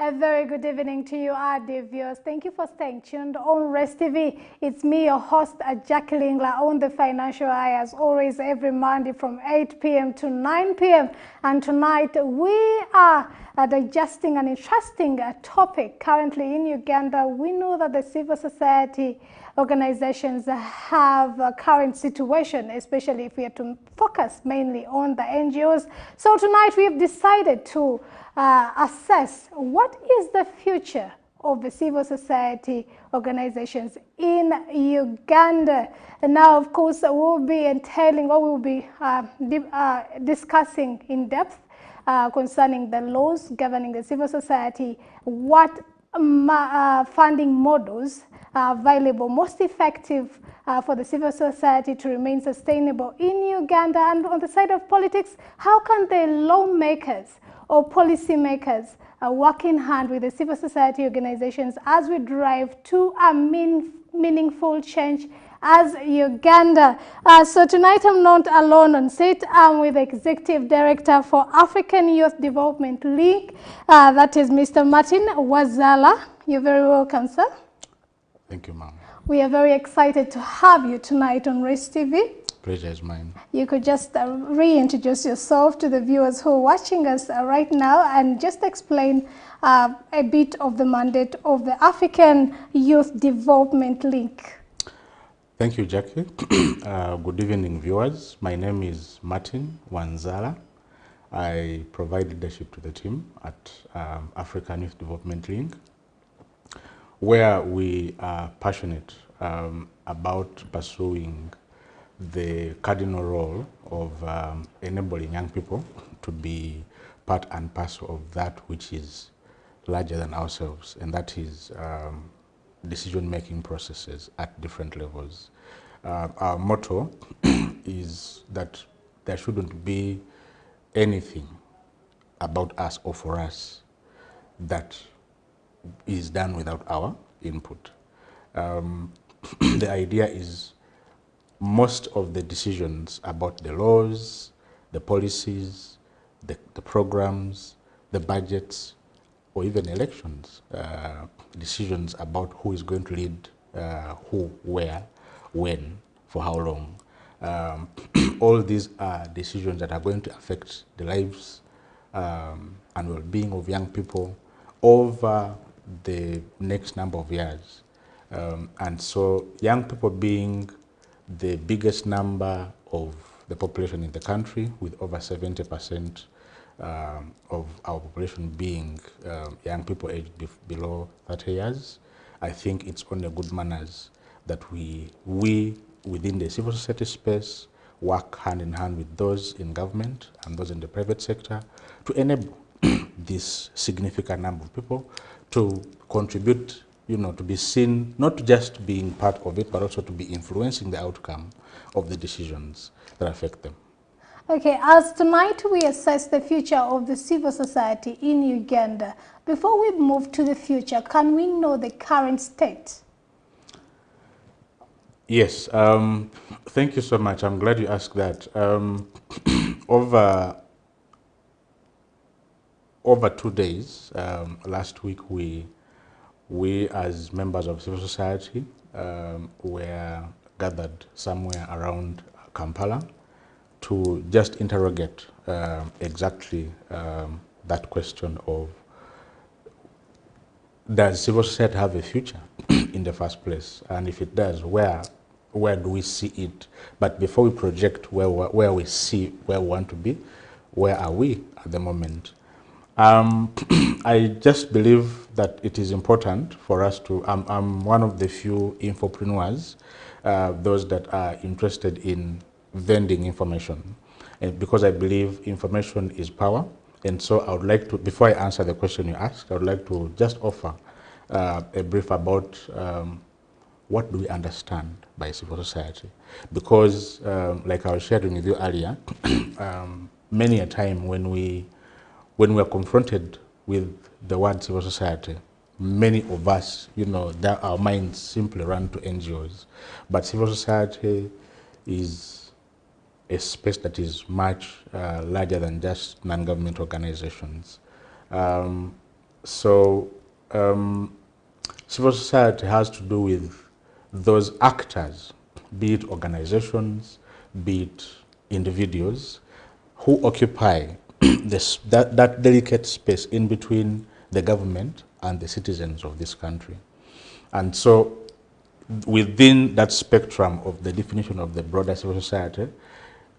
A very good evening to you, our dear viewers. Thank you for staying tuned on Rest TV. It's me, your host, Jacqueline on the Financial Eye, as always, every Monday from 8 p.m. to 9 p.m. And tonight we are digesting an interesting topic. Currently in Uganda, we know that the civil society organizations have a current situation, especially if we are to focus mainly on the NGOs. So tonight we have decided to assess what is the future of the civil society organizations in Uganda. And now, of course, we'll be entailing, or we'll be discussing in depth concerning the laws governing the civil society, what funding models are available, most effective for the civil society to remain sustainable in Uganda. And on the side of politics, how can the lawmakers or policymakers work in hand with the civil society organizations as we drive to a meaningful change as Uganda. So tonight I'm not alone on set. I'm with the Executive Director for African Youth Development League, that is Mr. Martin Wazala. You're very welcome, sir. Thank you, ma'am. We are very excited to have you tonight on Rest TV. Pleasure is mine. You could just reintroduce yourself to the viewers who are watching us right now and just explain a bit of the mandate of the African Youth Development League. Thank you, Jackie. Good evening, viewers. My name is Martin Wanzala. I provide leadership to the team at African Youth Development League, where we are passionate about pursuing the cardinal role of enabling young people to be part and parcel of that which is larger than ourselves, and that is decision-making processes at different levels. Our motto is that there shouldn't be anything about us or for us that is done without our input. The idea is most of the decisions about the laws, the policies, the programs, the budgets, or even elections, decisions about who is going to lead who, where, when, for how long. All these are decisions that are going to affect the lives and well-being of young people over the next number of years. And so young people being the biggest number of the population in the country, with over 70% of our population being young people aged below 30 years, I think it's only good manners that we within the civil society space work hand in hand with those in government and those in the private sector to enable this significant number of people to contribute, to be seen, not just being part of it, but also to be influencing the outcome of the decisions that affect them. Okay, as tonight we assess the future of the civil society in Uganda, before we move to the future, can we know the current state? Yes, thank you so much. I'm glad you asked that. Over 2 days, last week, we as members of civil society were gathered somewhere around Kampala to just interrogate exactly that question of, does civil society have a future in the first place? And if it does, where do we see it? But before we project where we see where we want to be, where are we at the moment? I just believe that it is important for us to, I'm one of the few infopreneurs, those that are interested in vending information, and because I believe information is power. And so I would like to, before I answer the question you asked, I would like to just offer a brief about what do we understand by civil society. Because like I was sharing with you earlier, many a time when we are confronted with the word civil society, many of us, our minds simply run to NGOs. But civil society is a space that is much larger than just non-government organizations. So civil society has to do with those actors, be it organizations, be it individuals, who occupy that delicate space in between the government and the citizens of this country. And so within that spectrum of the definition of the broader civil society,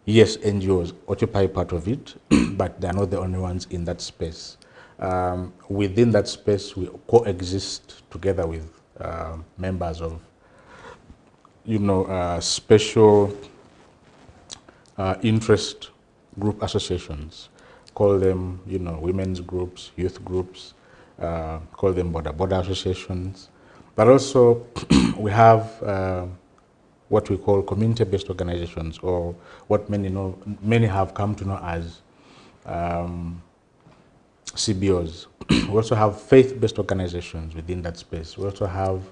yes, NGOs occupy part of it, but they're not the only ones in that space. Within that space, we coexist together with members of, special interest group associations. Call them, women's groups, youth groups, call them border associations. But also, we have what we call community-based organizations, or what many have come to know as CBOs. We also have faith-based organizations within that space. We also have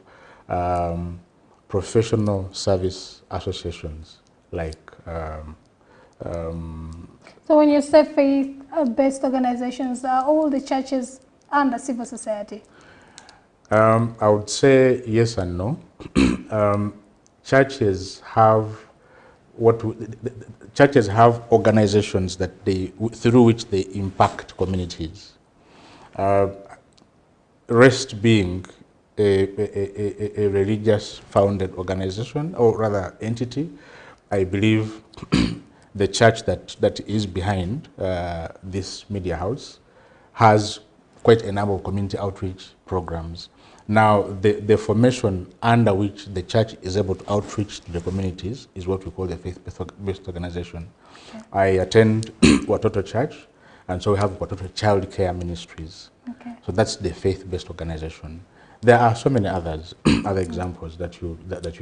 professional service associations, like so when you say faith-based organizations, are all the churches under civil society? I would say yes and no. Churches have churches have organizations that through which they impact communities. Rest being a religious founded organization, or rather entity, I believe the church that is behind this media house has quite a number of community outreach programs. Now, the formation under which the church is able to outreach to the communities is what we call the faith-based organization. Okay. I attend Watoto Church, and so we have Watoto Child Care Ministries. Okay. So that's the faith-based organization. There are so many others, other examples that you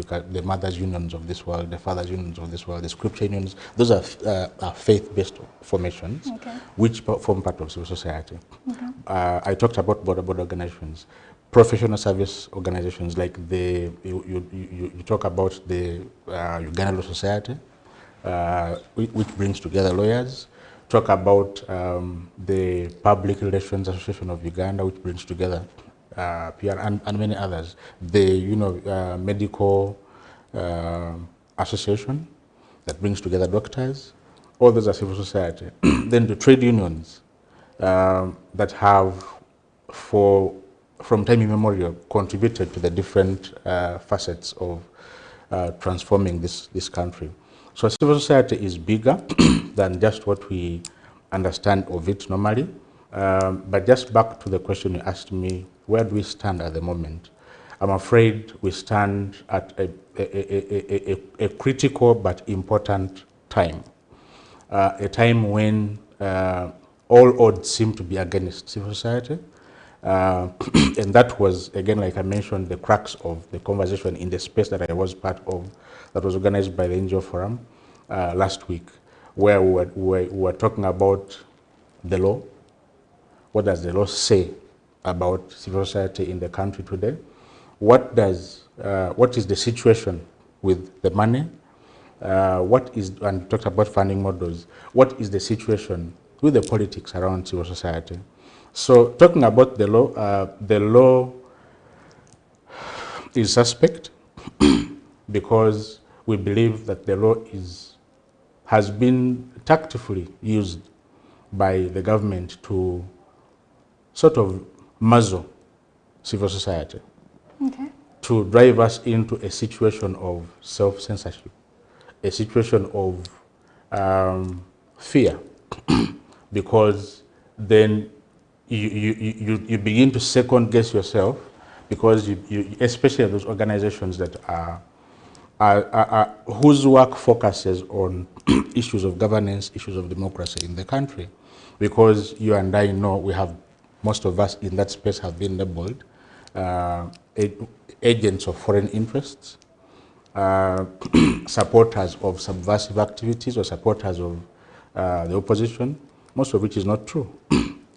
can, the mothers' unions of this world, the fathers' unions of this world, the scripture unions. Those are faith-based formations, okay, which form part of civil society. Okay. I talked about border organizations, professional service organizations, like you talk about the Uganda Law Society, which brings together lawyers. Talk about the Public Relations Association of Uganda, which brings together PR and many others. The medical association that brings together doctors. All those are civil society. Then the trade unions that have, from time immemorial, contributed to the different facets of transforming this country. So civil society is bigger than just what we understand of it normally. But just back to the question you asked me, where do we stand at the moment? I'm afraid we stand at a critical but important time. A time when all odds seem to be against civil society. And that was, again, like I mentioned, the crux of the conversation in the space that I was part of, that was organized by the NGO Forum last week, where we were talking about the law. What does the law say about civil society in the country today? What is the situation with the money? And we talked about funding models. What is the situation with the politics around civil society? So talking about the law is suspect because we believe that the law has been tactfully used by the government to sort of muzzle civil society, okay, to drive us into a situation of self-censorship, a situation of fear, because then you begin to second guess yourself, because especially those organizations that are whose work focuses on issues of governance, issues of democracy in the country, because you and I know most of us in that space have been labeled agents of foreign interests, supporters of subversive activities, or supporters of the opposition, most of which is not true.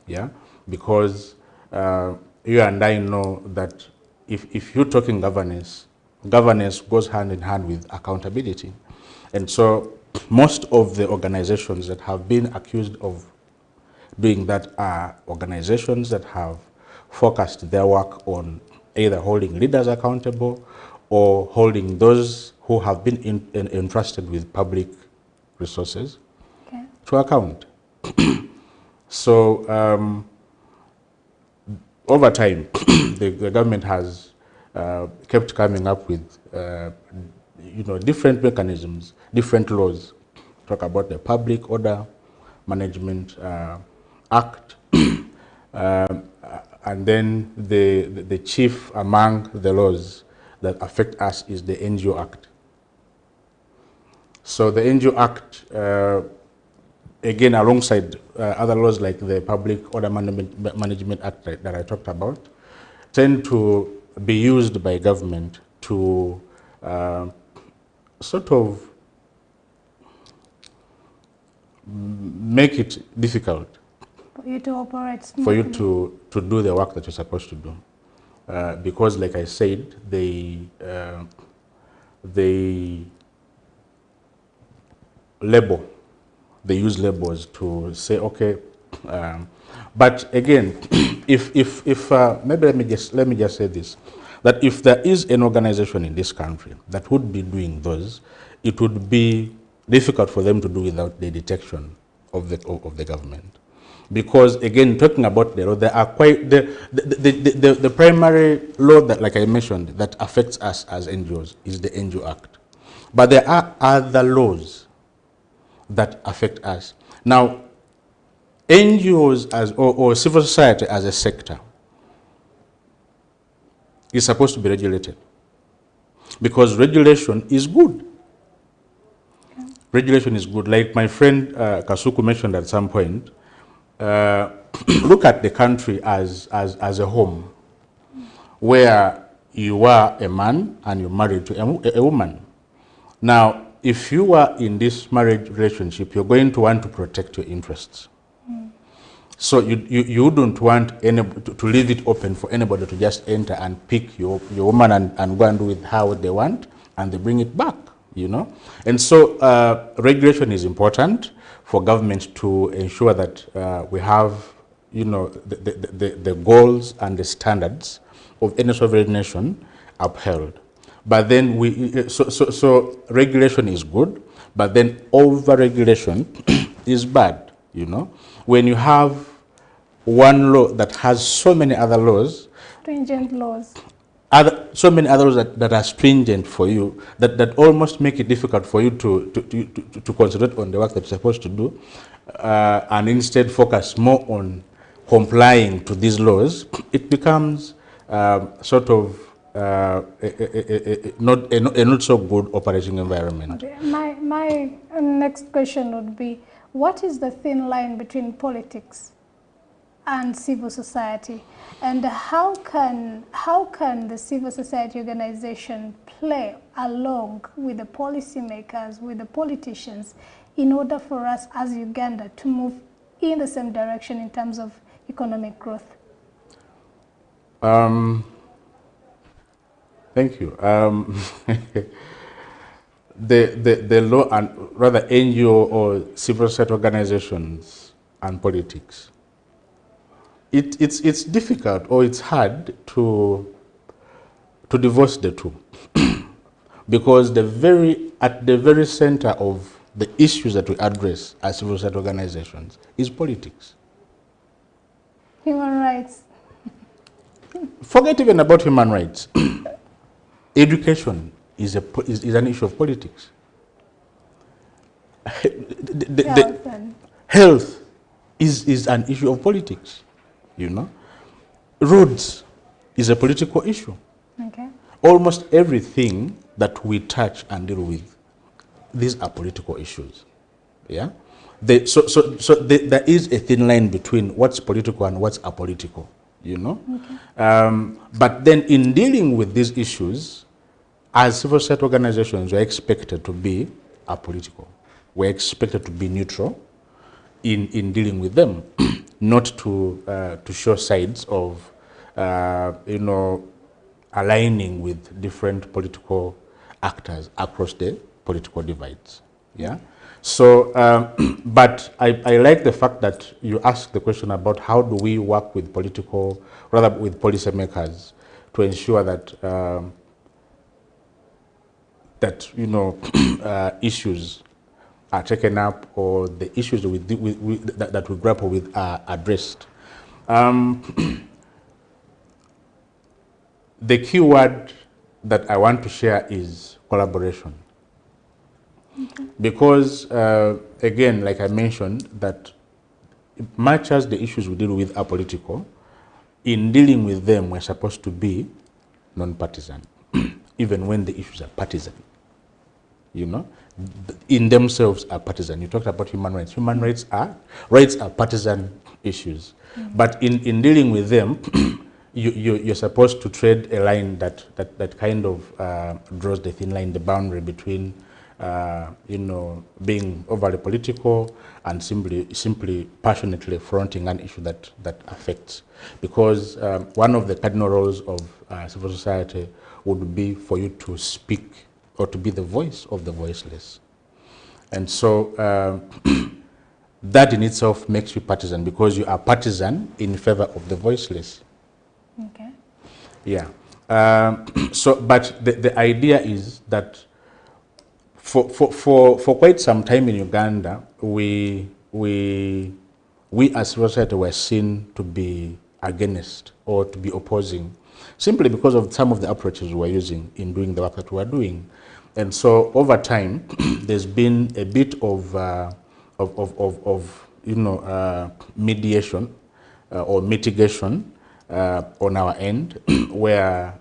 Yeah, because you and I know that if you're talking governance goes hand in hand with accountability. And so most of the organizations that have been accused of doing that are organizations that have focused their work on either holding leaders accountable or holding those who have been entrusted with public resources to account. So over time, the government has kept coming up with different mechanisms, different laws. Talk about the Public Order Management Act, and then the chief among the laws that affect us is the NGO Act. So the NGO Act, again, alongside other laws like the Public Order Management Act that I talked about, tend to be used by government to sort of make it difficult for you to operate smoothly. For you to do the work that you're supposed to do. Because, like I said, they use labels to say, okay, but again, if maybe let me just say this, that if there is an organization in this country that would be doing those, it would be difficult for them to do without the detection of the government. Because again, talking about the law, there are quite the primary law that, like I mentioned, that affects us as NGOs is the NGO Act. But there are other laws that affect us. Now, NGOs or civil society as a sector is supposed to be regulated, because regulation is good. Regulation is good. Like my friend Kasuku mentioned at some point, look at the country as a home where you are a man and you're married to a woman. Now, if you are in this marriage relationship, you're going to want to protect your interests. So you wouldn't want to leave it open for anybody to just enter and pick your woman and go and do with her what they want, and they bring it back, And so regulation is important for government to ensure that we have, the goals and the standards of any sovereign nation upheld. But then so regulation is good, but then over-regulation is bad, When you have one law that has so many other laws, stringent laws, so many others that are stringent for you, that almost make it difficult for you to concentrate on the work that you're supposed to do, and instead focus more on complying to these laws, it becomes sort of a not so good operating environment. Okay. My next question would be, what is the thin line between politics and civil society, and how can the civil society organization play along with the policymakers, with the politicians, in order for us as Uganda to move in the same direction in terms of economic growth? Thank you. The law, and rather NGO or civil society organizations and politics, it's difficult, or it's hard to divorce the two, because at the very center of the issues that we address as civil society organizations is politics. Human rights. Forget even about human rights. Education is an issue of politics. Health is an issue of politics. Roads is a political issue. Okay. Almost everything that we touch and deal with, these are political issues. Yeah. So there is a thin line between what's political and what's apolitical. Okay. But then in dealing with these issues, as civil society organizations, we're expected to be apolitical. We're expected to be neutral in dealing with them, not to show sides of, aligning with different political actors across the political divides. Yeah. So, but I like the fact that you asked the question about how do we work with with policymakers to ensure that issues are taken up, or the issues that we grapple with are addressed. The key word that I want to share is collaboration. Okay. Because, again, like I mentioned, that much as the issues we deal with are political, in dealing with them, we're supposed to be non-partisan, even when the issues are partisan. You know, in themselves are partisan. You talked about human rights. Human rights are partisan issues. But in dealing with them, you're supposed to tread a line that kind of draws the thin line, the boundary between being overly political and simply passionately fronting an issue that affects. Because one of the cardinal roles of civil society would be for you to speak or to be the voice of the voiceless. And so that in itself makes you partisan, because you are partisan in favor of the voiceless. Okay. Yeah. But the idea is that for quite some time in Uganda, we as civil society were seen to be against or to be opposing, simply because of some of the approaches we were using in doing the work that we were doing. And so over time, there's been a bit of mediation or mitigation on our end, where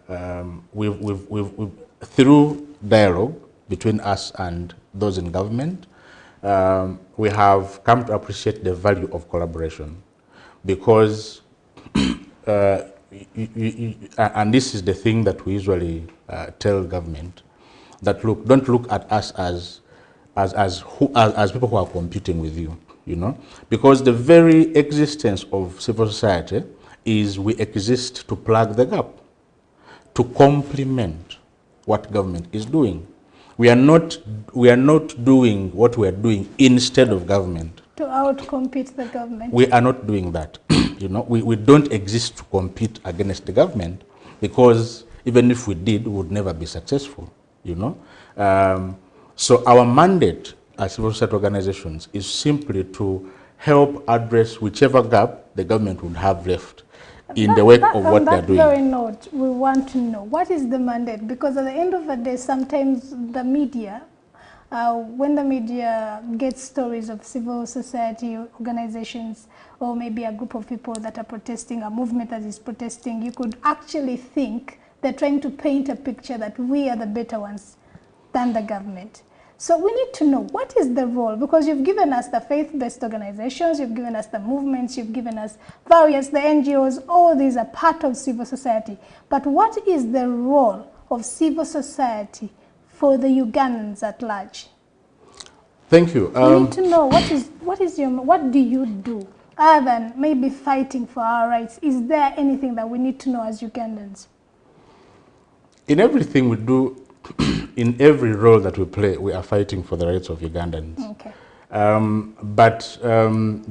we've through dialogue between us and those in government, we have come to appreciate the value of collaboration, because and this is the thing that we usually tell government, that look, don't look at us as people who are competing with you, because the very existence of civil society is we exist to plug the gap, to complement what government is doing. We are not doing what we are doing instead of government. To outcompete the government. We are not doing that. We don't exist to compete against the government, because even if we did, we would never be successful. So our mandate as civil society organizations is simply to help address whichever gap the government would have left in the wake of what they're doing. On that very note, we want to know, what is the mandate? Because at the end of the day, sometimes the media, when the media gets stories of civil society organizations, or maybe a group of people that are protesting, a movement that is protesting, you could actually think they're trying to paint a picture that we are the better ones than the government. So we need to know, what is the role? Because you've given us the faith-based organizations, you've given us the movements, you've given us various, the NGOs, all these are part of civil society. But what is the role of civil society for the Ugandans at large? Thank you. We need to know, what do you do? Other than maybe fighting for our rights, is there anything that we need to know as Ugandans? In everything we do, in every role that we play, we are fighting for the rights of Ugandans. Okay. But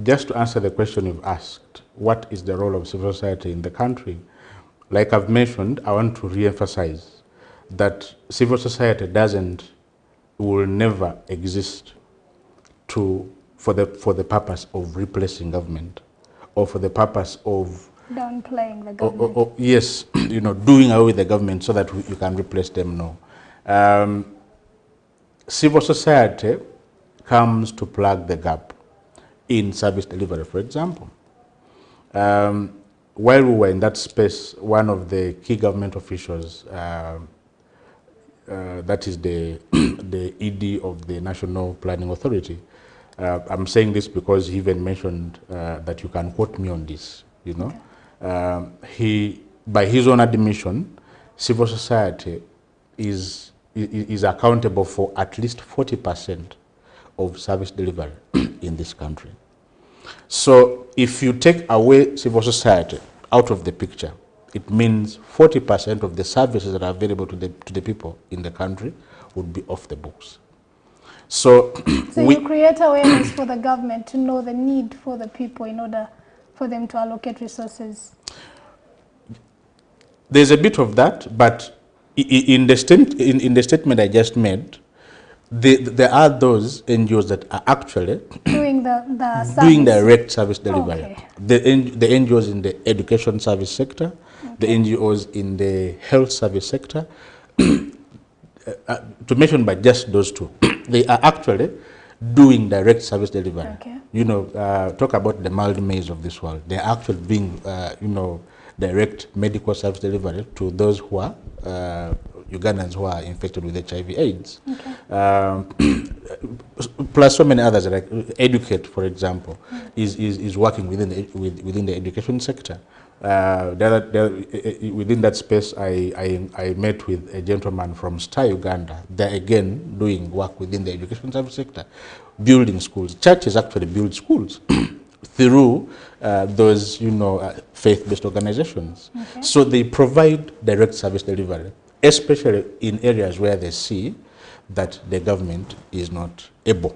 just to answer the question you've asked, what is the role of civil society in the country? Like I've mentioned, I want to re-emphasize that civil society will never exist for the purpose of replacing government, or for the purpose of downplaying the government. Yes, doing away with the government so that you can replace them. No. Civil society comes to plug the gap in service delivery, for example. While we were in that space, one of the key government officials, that is the ED of the National Planning Authority, I'm saying this because he even mentioned that you can quote me on this, Okay. By his own admission, civil society is accountable for at least 40% of service delivery in this country. So if you take away civil society out of the picture, it means 40% of the services that are available to the people in the country would be off the books. So, So you create awareness for the government to know the need for the people in order for them to allocate resources. there's a bit of that, but in the statement I just made, there are those NGOs that are actually Doing the doing service. direct service delivery. Okay. The NGOs in the education service sector, the Okay. NGOs in the health service sector, to mention by just those two, they are actually doing direct service delivery. Okay. You know, talk about the mild maize of this world. They're actually doing, you know, direct medical service delivery to those who are Ugandans who are infected with HIV/AIDS. Okay. Plus so many others, like Educate, for example, is working within within the education sector. Within that space, I met with a gentleman from Uganda. They're again doing work within the education service sector, building schools. Churches actually build schools through those, you know, faith-based organizations. Okay. So they provide direct service delivery, especially in areas where they see that the government is not able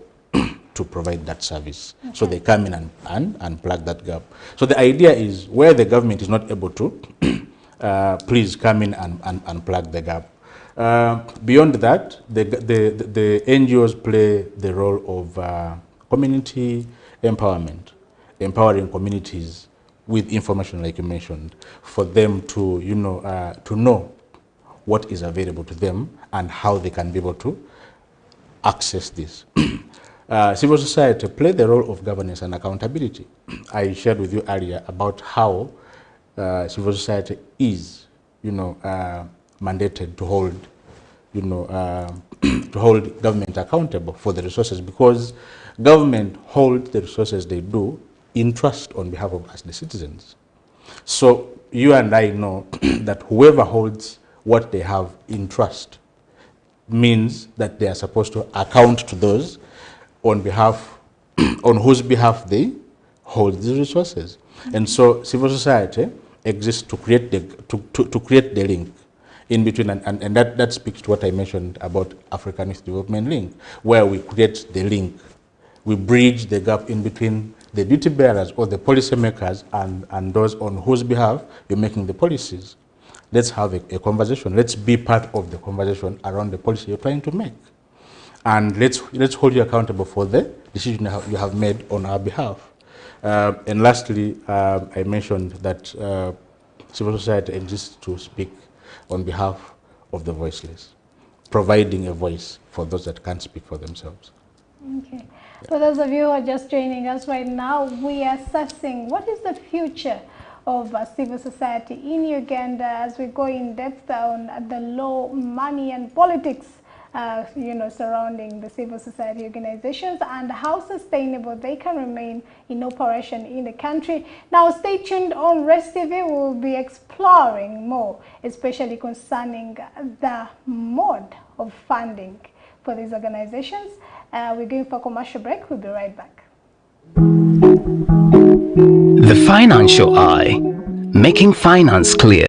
to provide that service. Okay. So they come in and plug that gap. So the idea is where the government is not able to, please come in and plug the gap. Beyond that, the NGOs play the role of community empowerment, empowering communities with information, like you mentioned, for them to, you know what is available to them and how they can be able to access this. Civil society play the role of governance and accountability. I shared with you earlier about how civil society is, you know, mandated to hold, you know, to hold government accountable for the resources, because government holds the resources they do in trust on behalf of us, the citizens. So you and I know that whoever holds what they have in trust means that they are supposed to account to those on behalf, on whose behalf they hold these resources. And so civil society exists to create to create the link in between, and that speaks to what I mentioned about African Youth Development Link, where we create the link, we bridge the gap in between the duty bearers or the policy makers and those on whose behalf you're making the policies. Let's have a conversation. Let's be part of the conversation around the policy you're trying to make. And let's hold you accountable for the decision you have made on our behalf. And lastly, I mentioned that civil society exists to speak on behalf of the voiceless, providing a voice for those that can't speak for themselves. Okay. For those of you who are just joining us right now, we are assessing what is the future of civil society in Uganda as we go in depth on the law, money and politics, you know, surrounding the civil society organizations and how sustainable they can remain in operation in the country. Now stay tuned on Rest TV. We will be exploring more, especially concerning the mode of funding for these organizations. We're going for a commercial break. We'll be right back. The Financial Eye, making finance clear.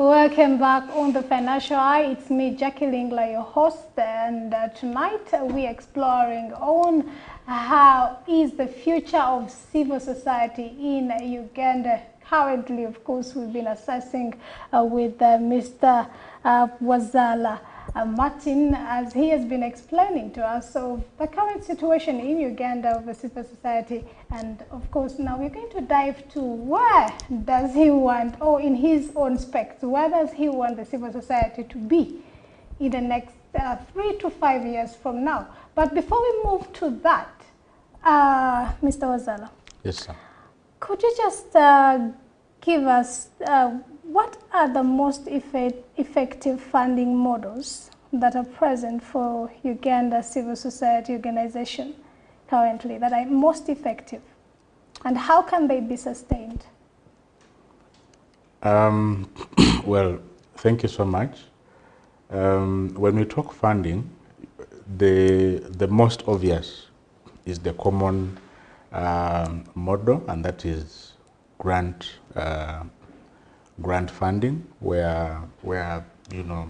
Welcome back on the Financial Eye. It's me, Jackie Lingla, your host, and tonight we're exploring on how is the future of civil society in Uganda. Currently, of course, we've been assessing with Mr. Wazala Martin, as he has been explaining to us of the current situation in Uganda of the civil society. And of course, now we're going to dive to where does he want, or in his own specs, where does he want the civil society to be in the next 3 to 5 years from now. But before we move to that, Mr. Wazala. Yes, sir. Could you just give us what are the most effective funding models that are present for Uganda civil society organization currently that are most effective, and how can they be sustained? Well, thank you so much. When we talk funding, the most obvious is the common model, and that is grant funding, where you know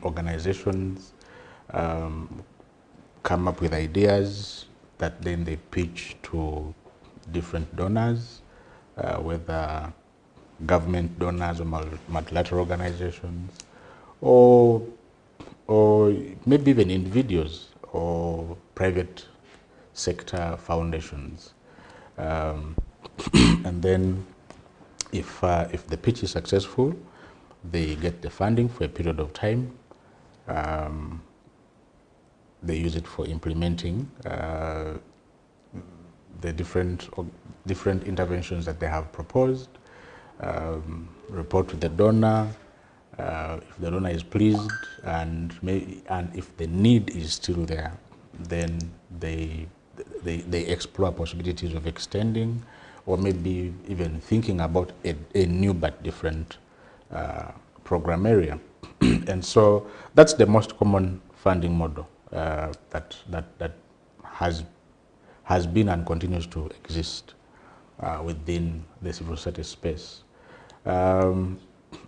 organizations come up with ideas that then they pitch to different donors, whether government donors or multilateral organizations, or maybe even individuals or private sector foundations. And then if the pitch is successful, they get the funding for a period of time. They use it for implementing the different interventions that they have proposed, report to the donor. If the donor is pleased and if the need is still there, then they explore possibilities of extending, or maybe even thinking about a new but different program area. And so that's the most common funding model that has been and continues to exist within the civil society space.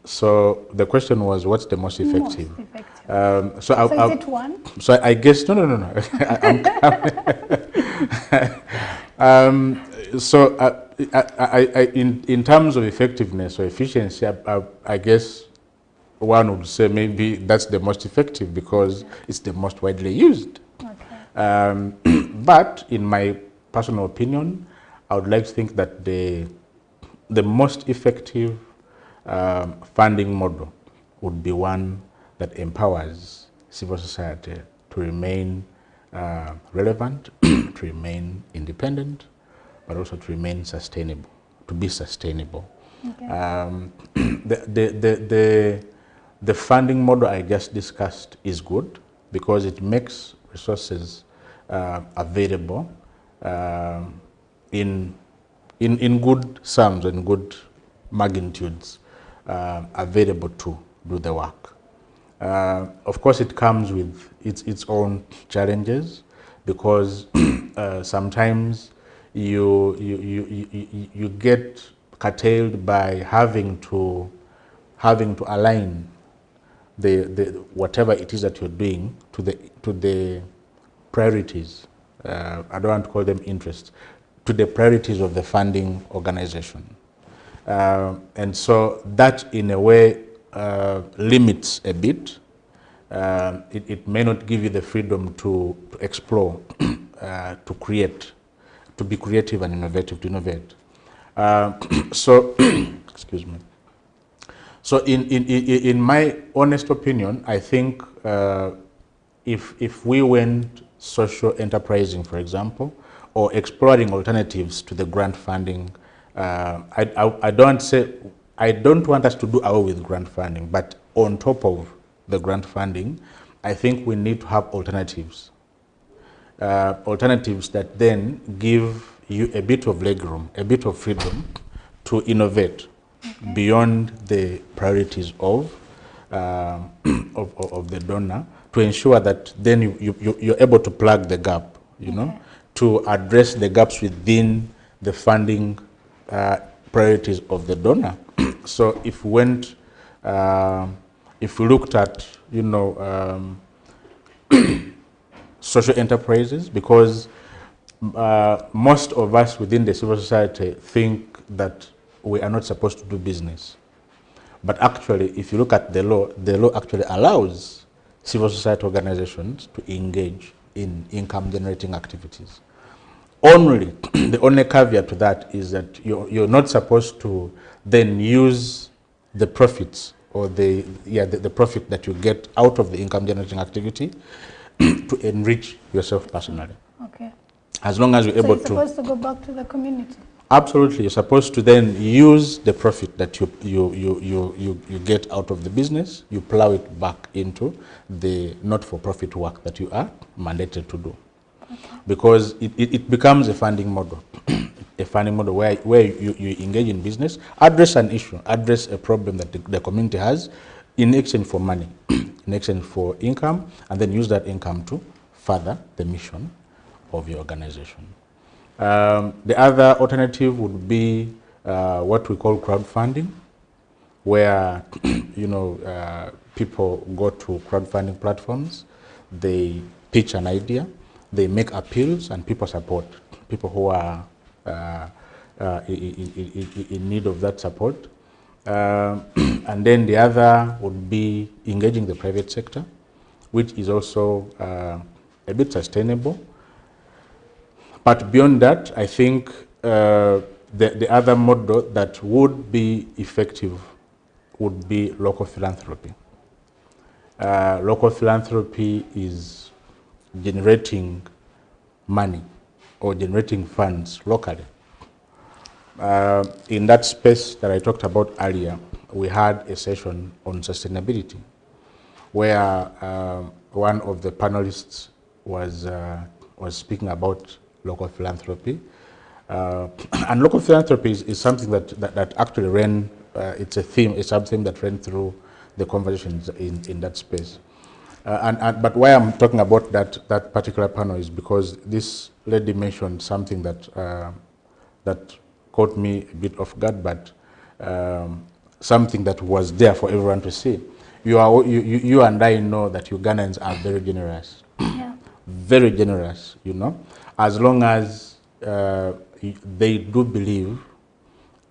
So the question was, what's the most effective? Most effective. So is it one? So I guess, no. So in terms of effectiveness or efficiency, I guess one would say maybe that's the most effective because it's the most widely used. Okay. But in my personal opinion, I would like to think that the most effective funding model would be one that empowers civil society to remain relevant, to remain independent, but also to remain sustainable, to be sustainable. Okay. The funding model I just discussed is good because it makes resources available in good sums and good magnitudes available to do the work. Of course, it comes with its own challenges because sometimes you get curtailed by having to align the whatever it is that you're doing to the priorities. I don't want to call them interests, to the priorities of the funding organization. And so that in a way limits a bit. It may not give you the freedom to explore, to create, to be creative and innovative, to innovate. So, excuse me. So in my honest opinion, I think if we went social enterprising, for example, or exploring alternatives to the grant funding, I don't want us to do away with grant funding, but on top of the grant funding, I think we need to have alternatives. Alternatives that then give you a bit of legroom, a bit of freedom to innovate beyond the priorities of the donor, to ensure that then you're able to plug the gap, you know, to address the gaps within the funding priorities of the donor. So if we went if we looked at, social enterprises, because most of us within the civil society think that we are not supposed to do business. But actually, if you look at the law actually allows civil society organizations to engage in income generating activities. Only, the only caveat to that is that you're not supposed to then use the profits or the profit that you get out of the income generating activity to enrich yourself personally. Okay. As long as you're able to. So it's supposed to go back to the community? Absolutely. You're supposed to then use the profit that you get out of the business, you plow it back into the not-for-profit work that you are mandated to do. Okay. Because it becomes a funding model. A funding model where you engage in business, address an issue, address a problem that the community has in exchange for money, in exchange for income, and then use that income to further the mission of your organization. The other alternative would be what we call crowdfunding, where people go to crowdfunding platforms, they pitch an idea, they make appeals, and people support. People who are in need of that support. And then the other would be engaging the private sector, which is also a bit sustainable. But beyond that, I think the other model that would be effective would be local philanthropy. Local philanthropy is generating money or generating funds locally. In that space that I talked about earlier, we had a session on sustainability, where one of the panelists was speaking about local philanthropy. And local philanthropy is something that actually ran, it's a theme, it's something that ran through the conversations in that space. But why I'm talking about that particular panel is because this lady mentioned something that caught me a bit off guard, but something that was there for everyone to see. You and I know that Ugandans are very generous. Yeah. Very generous, as long as they do believe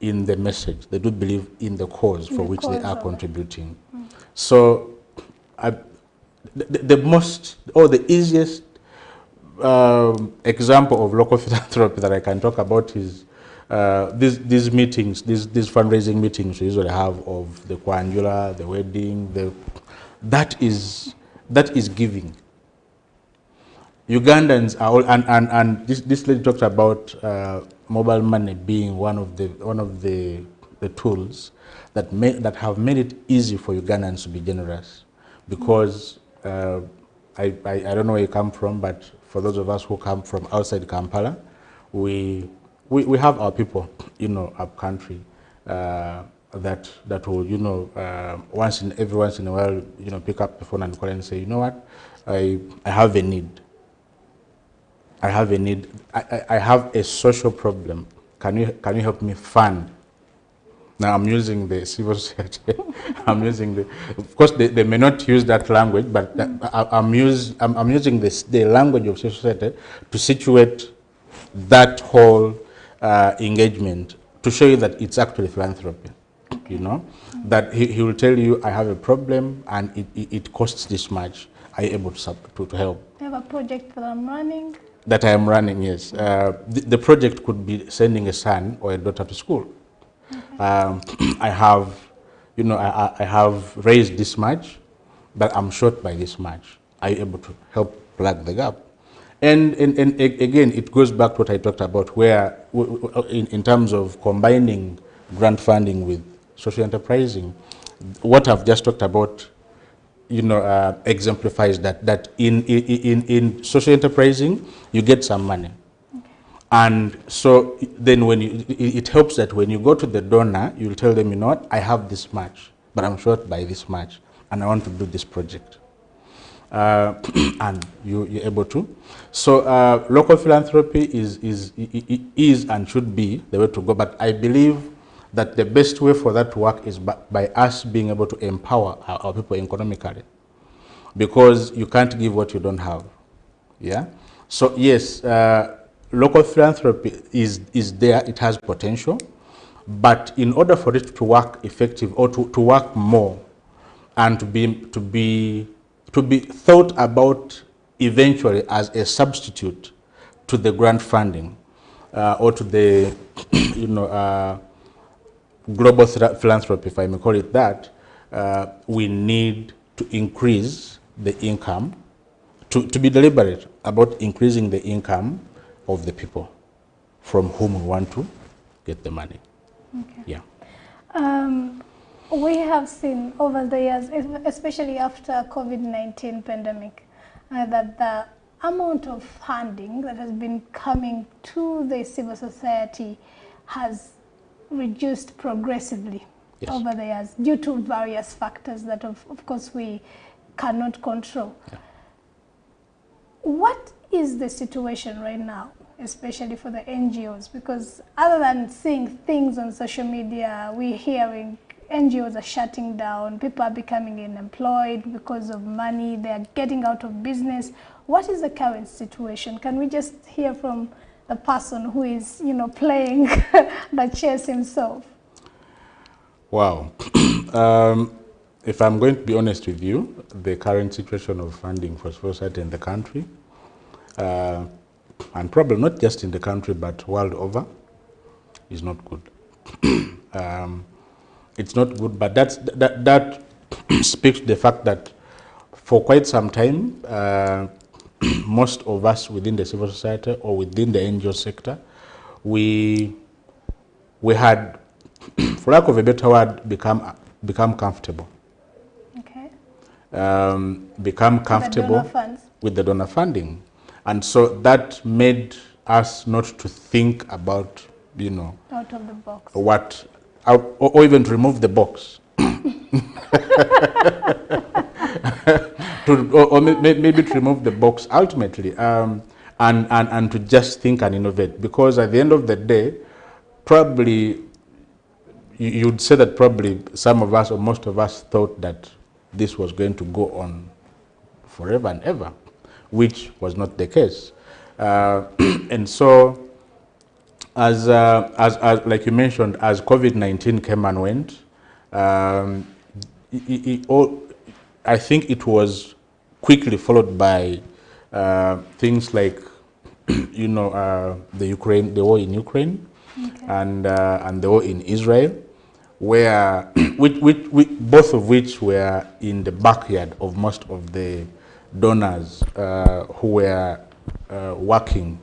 in the message, they do believe in the cause for which they are contributing. So the easiest example of local philanthropy that I can talk about is these meetings, these fundraising meetings we usually have of the Kwanjula, the wedding, that is giving. Ugandans are all, and this lady talked about mobile money being one of the tools that have made it easy for Ugandans to be generous, because I don't know where you come from, but for those of us who come from outside Kampala, we have our people, up country, that will, every once in a while, pick up the phone and call and say, you know what, I have a need. I have a need. I have a social problem. Can you help me fund? Now I'm using the civil society. I'm using of course they may not use that language, but I'm using the language of civil society to situate that whole engagement, to show you that it's actually philanthropy. That he will tell you, I have a problem and it costs this much. Are you able to help? I have a project that I'm running. That I am running, yes. The project could be sending a son or a daughter to school. Okay. I have raised this much, but I'm short by this much. Are you able to help plug the gap? And again, it goes back to what I talked about, where in terms of combining grant funding with social enterprising, what I've just talked about, exemplifies that in social enterprising, you get some money. Okay. And so then it helps that when you go to the donor, you'll tell them, you know what, I have this much, but I'm short by this much, and I want to do this project. And you're able to. So local philanthropy is and should be the way to go, but I believe that the best way for that to work is by us being able to empower our people economically, because you can't give what you don't have. Yeah. So yes, local philanthropy is there. It has potential, but in order for it to work effective or to work more, and to be thought about eventually as a substitute to the grant funding or to the global philanthropy, if I may call it that, we need to increase the income, to be deliberate about increasing the income of the people from whom we want to get the money. Okay. Yeah. We have seen over the years, especially after COVID-19 pandemic, that the amount of funding that has been coming to the civil society has reduced progressively. Yes. Over the years due to various factors that of course we cannot control. Yeah. What is the situation right now, especially for the NGOs? Because other than seeing things on social media, we're hearing NGOs are shutting down, people are becoming unemployed because of money, they're getting out of business. What is the current situation? Can we just hear from the person who is, playing the chess himself? Wow. If I'm going to be honest with you, the current situation of funding for society in the country, and probably not just in the country but world over, is not good. It's not good, but that speaks to the fact that for quite some time, most of us within the civil society or within the NGO sector, we had, for lack of a better word, become comfortable. Okay. Become comfortable with the donor funding, and so that made us not to think about, out of the box. What, or even to remove the box. or maybe to remove the box ultimately, and to just think and innovate. Because at the end of the day, probably you'd say that probably some of us or most of us thought that this was going to go on forever and ever, which was not the case. And so, as like you mentioned, as COVID-19 came and went, I think it was quickly followed by things like, the war in Ukraine, okay, and the war in Israel, where both of which were in the backyard of most of the donors who were working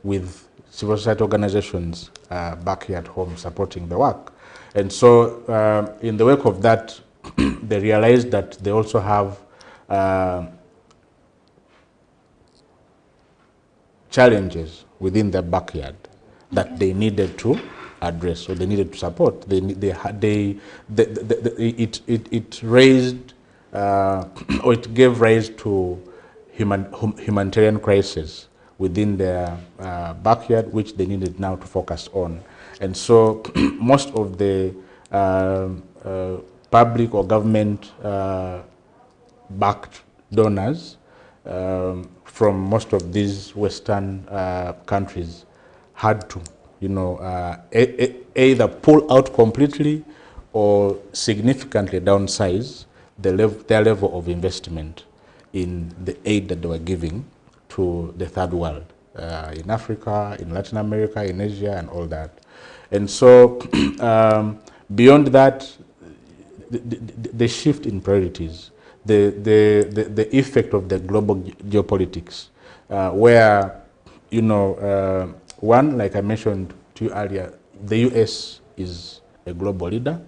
with civil society organizations back at home supporting the work. And so in the wake of that, they realized that they also have challenges within their backyard that they needed to address, or they needed to support. It raised or it gave rise to humanitarian crisis within their backyard, which they needed now to focus on. And so most of the public or government backed donors from most of these Western countries had to, either pull out completely or significantly downsize their level of investment in the aid that they were giving to the third world, in Africa, in Latin America, in Asia, and all that. And so beyond that, the shift in priorities, the effect of the global geopolitics, where, one, like I mentioned to you earlier, the US is a global leader.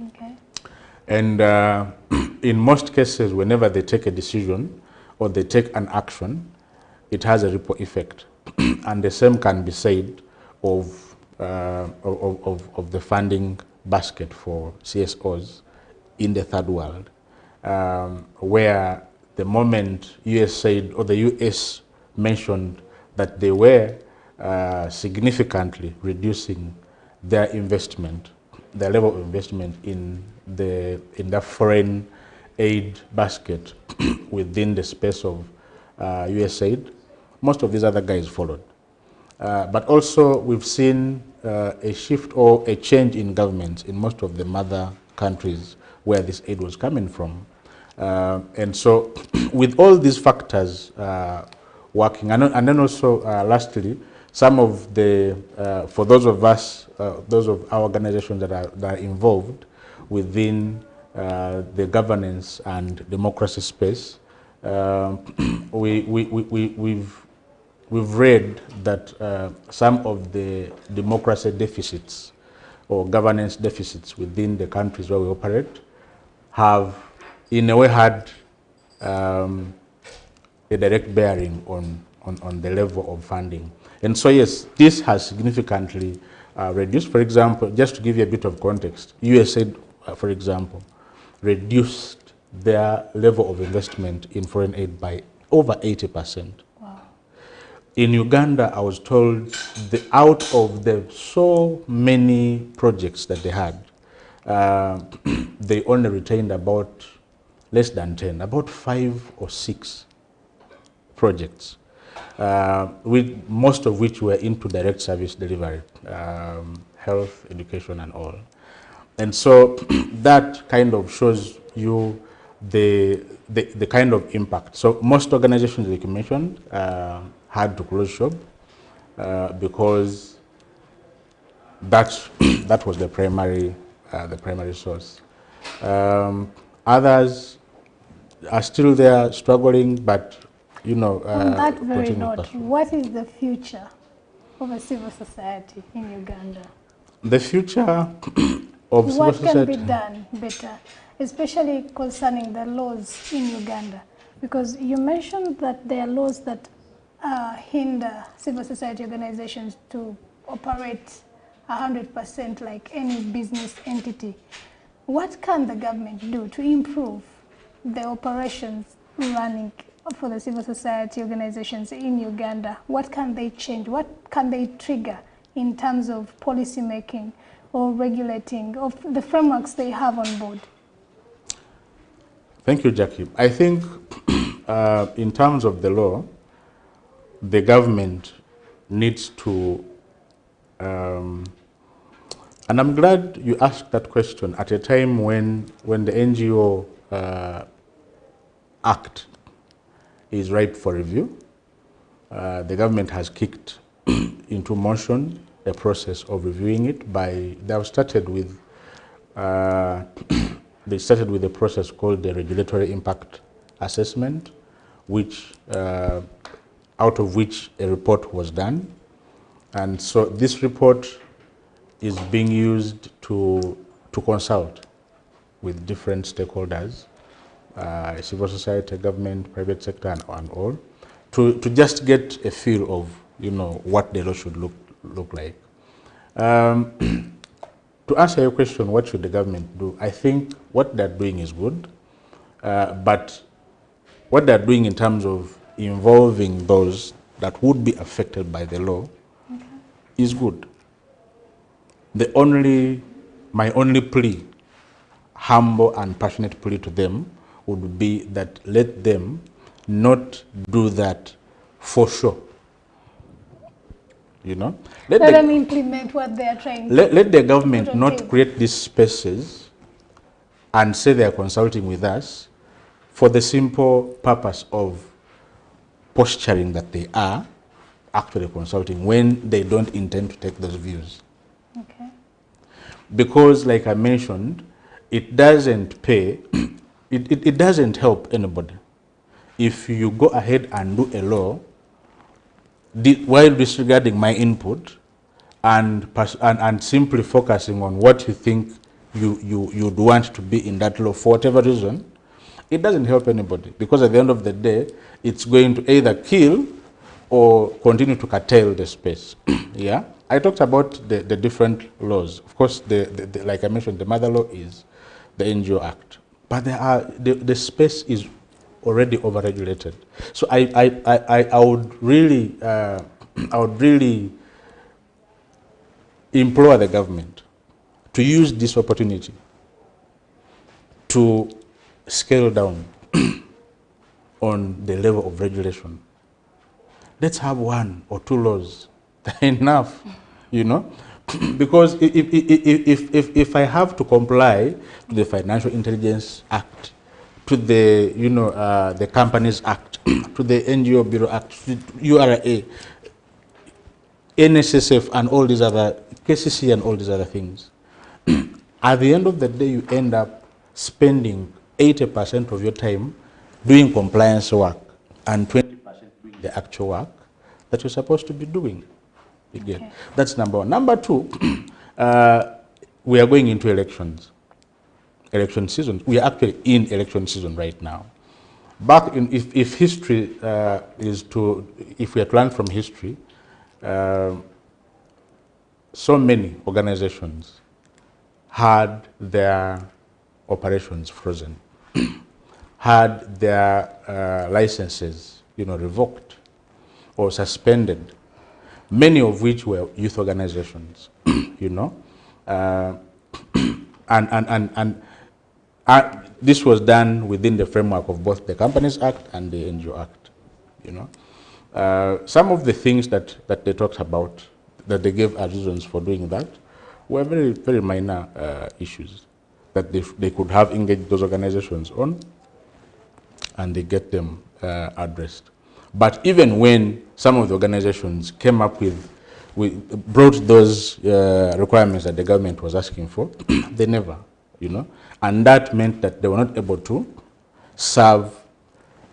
Okay. And in most cases, whenever they take a decision or they take an action, it has a ripple effect. And the same can be said of the funding basket for CSOs in the third world, where the moment US said, or the US mentioned that they were significantly reducing their investment the level of investment in the foreign aid basket within the space of USAID, most of these other guys followed. But also we've seen a shift or a change in governments in most of the mother countries where this aid was coming from. And so with all these factors working, and then also lastly, some of the, for those of us, those of our organizations that are involved within the governance and democracy space, we've read that some of the democracy deficits or governance deficits within the countries where we operate have, in a way, had a direct bearing on the level of funding. And so, yes, this has significantly reduced. For example, just to give you a bit of context, USAID, for example, reduced their level of investment in foreign aid by over 80%. Wow. In Uganda, I was told out of the so many projects that they had, they only retained about less than 10, about 5 or 6 projects, with most of which were into direct service delivery, health, education, and all. And so that kind of shows you the kind of impact. So most organizations, like you mentioned, had to close shop because that was the primary source. Others are still there struggling, but you know. On that very note, what is the future of a civil society in Uganda? The future of civil society. What can be done better, especially concerning the laws in Uganda? Because you mentioned that there are laws that hinder civil society organizations to operate 100% like any business entity. What can the government do to improve the operations running for the civil society organizations in Uganda? What can they change? What can they trigger in terms of policy making or regulating of the frameworks they have on board? Thank you, Jackie. I think in terms of the law, the government needs to, and I'm glad you asked that question at a time when the NGO Act is ripe for review. The government has kicked into motion a process of reviewing it they have started with they started with a process called the regulatory impact assessment, which out of which a report was done. And so this report is being used to consult with different stakeholders, civil society, government, private sector, and all, to just get a feel of, you know, what the law should look like. To answer your question, what should the government do? I think what they're doing is good, but what they're doing in terms of involving those that would be affected by the law is good. My only plea, humble and passionate plea to them, would be that let them not do that for sure. You know, let them implement what they are trying to let the government not create these spaces and say they are consulting with us for the simple purpose of posturing that they are actually consulting when they don't intend to take those views. Okay. Because, like I mentioned, it doesn't pay, it doesn't help anybody if you go ahead and do a law while disregarding my input and simply focusing on what you think you'd want to be in that law for whatever reason. It doesn't help anybody, because at the end of the day, it's going to either kill or continue to curtail the space. Yeah, I talked about the different laws. Of course, like I mentioned, the mother law is the NGO Act, but the space is already overregulated. So I would really implore the government to use this opportunity to scale down on the level of regulation. Let's have 1 or 2 laws. Enough, you know, because if I have to comply to the Financial Intelligence Act, to the the Companies Act, to the NGO Bureau Act, to URA, NSSF, and all these other KCC and all these other things, at the end of the day, you end up spending 80% of your time doing compliance work and 20% doing the actual work that you're supposed to be doing. Again, okay. That's number 1. Number 2, we are going into elections. Election season. We are actually in election season right now. Back in, if history if we are to learn from history, so many organizations had their operations frozen, had their licenses, revoked or suspended. Many of which were youth organizations, and this was done within the framework of both the Companies Act and the NGO Act, Some of the things that they talked about, that they gave as reasons for doing that, were very, very minor issues that they could have engaged those organizations on, and they get them addressed. But even when some of the organizations came up brought those requirements that the government was asking for, they never, and that meant that they were not able to serve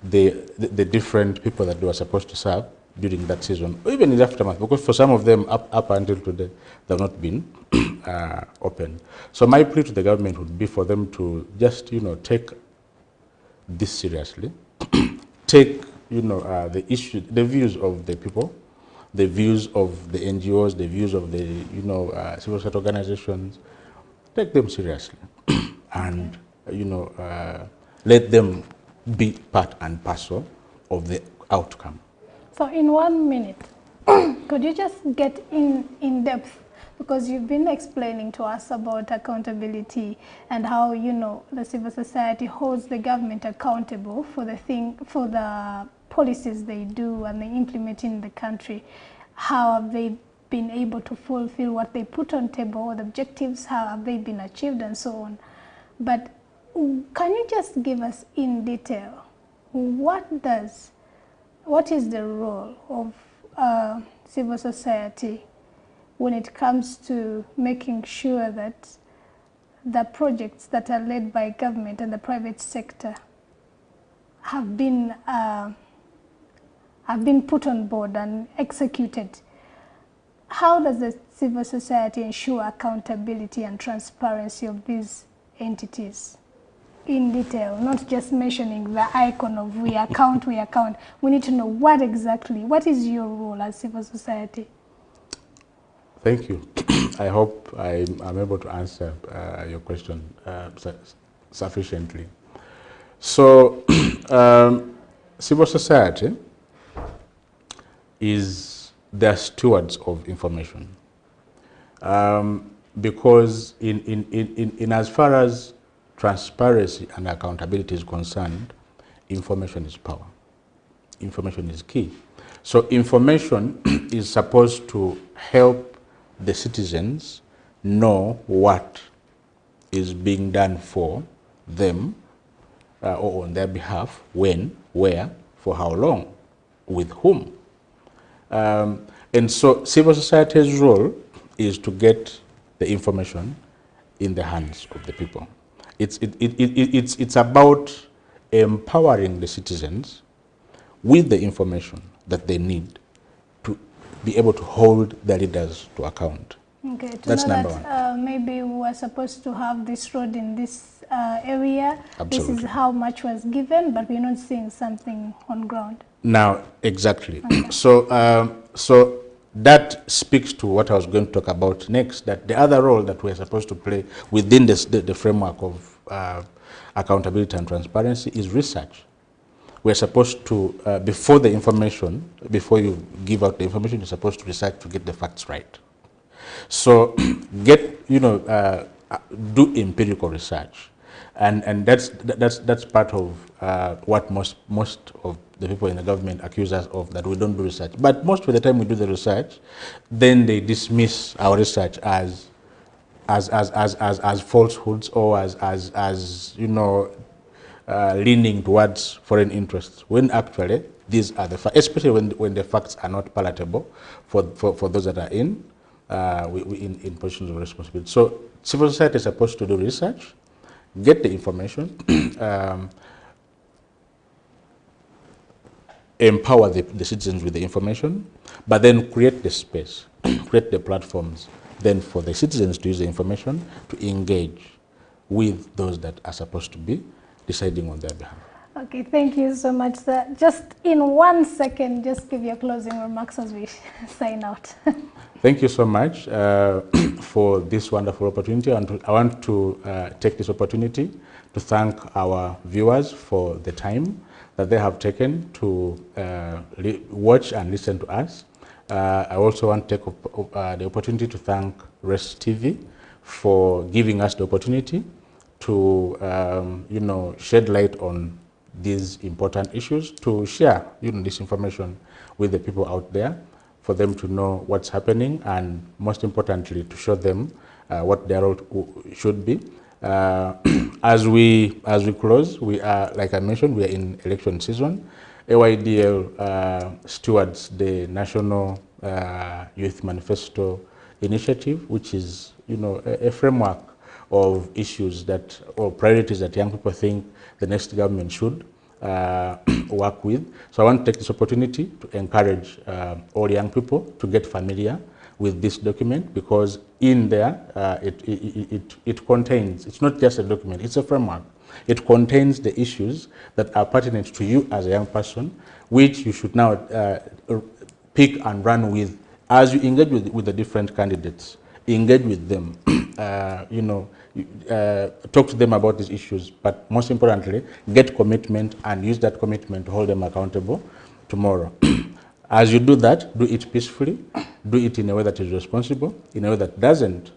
the different people that they were supposed to serve during that season, or even in the aftermath, because for some of them, up until today, they've not been open. So my plea to the government would be for them to just, take this seriously, take the issue, the views of the people, the views of the NGOs, the views of the civil society organizations, take them seriously, and let them be part and parcel of the outcome. So in 1 minute, could you just get in depth, because you've been explaining to us about accountability and how the civil society holds the government accountable for the policies they do and they implement in the country. How have they been able to fulfill what they put on table, or the objectives, how have they been achieved, and so on. But can you just give us in detail, what is the role of civil society when it comes to making sure that the projects that are led by government and the private sector have been put on board and executed? How does the civil society ensure accountability and transparency of these entities? In detail, not just mentioning the icon of we account. We need to know what is your role as civil society? Thank you. I hope I'm able to answer your question sufficiently. So, civil society is the stewards of information, because in as far as transparency and accountability is concerned, information is power. Information is key. So information is supposed to help the citizens know what is being done for them or on their behalf, when, where, for how long, with whom. And so civil society's role is to get the information in the hands of the people. It's about empowering the citizens with the information that they need to be able to hold their leaders to account. Okay, that's number one. Maybe we were supposed to have this road in this area. Absolutely. This is how much was given, but we're not seeing something on ground. Now, exactly. Okay. So that speaks to what I was going to talk about next, that the other role that we're supposed to play within the framework of accountability and transparency is research. We're supposed to, before you give out the information, you're supposed to research to get the facts right. So get, do empirical research. And that's part of what most of the people in the government accuse us of, that we don't do research. But most of the time we do the research, then they dismiss our research as falsehoods, or as leaning towards foreign interests, when actually these are the facts, especially when the facts are not palatable for those that are in positions of responsibility. So civil society is supposed to do research, get the information, empower the citizens with the information, but then create the space, create the platforms, then for the citizens to use the information to engage with those that are supposed to be deciding on their behalf. Okay, thank you so much, sir. Just in 1 second, just give your closing remarks as we sign out. Thank you so much for this wonderful opportunity. And I want to take this opportunity to thank our viewers for the time that they have taken to watch and listen to us. I also want to take the opportunity to thank REST TV for giving us the opportunity to shed light on these important issues, to share this information with the people out there, for them to know what's happening, and most importantly to show them what their role should be. As we close, we are, like I mentioned, we are in election season. AYDL stewards the National Youth Manifesto Initiative, which is a framework of issues or priorities that young people think the next government should work with. So I want to take this opportunity to encourage all young people to get familiar with this document, because in there it contains, it's not just a document, it's a framework. It contains the issues that are pertinent to you as a young person, which you should now pick and run with as you engage with the different candidates. Engage with them, talk to them about these issues, but most importantly, get commitment and use that commitment to hold them accountable tomorrow. As you do that, do it peacefully, do it in a way that is responsible, in a way that doesn't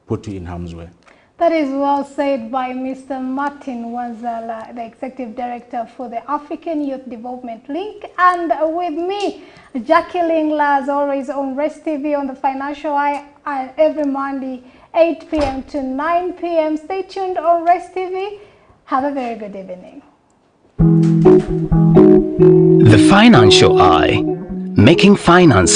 put you in harm's way. That is well said by Mr. Martin Wanzala, the Executive Director for the African Youth Development Link. And with me, Jacqueline Lingla, as always, on REST TV on the Financial Eye every Monday, 8 p.m. to 9 p.m. Stay tuned on REST TV. Have a very good evening. The Financial Eye, making finance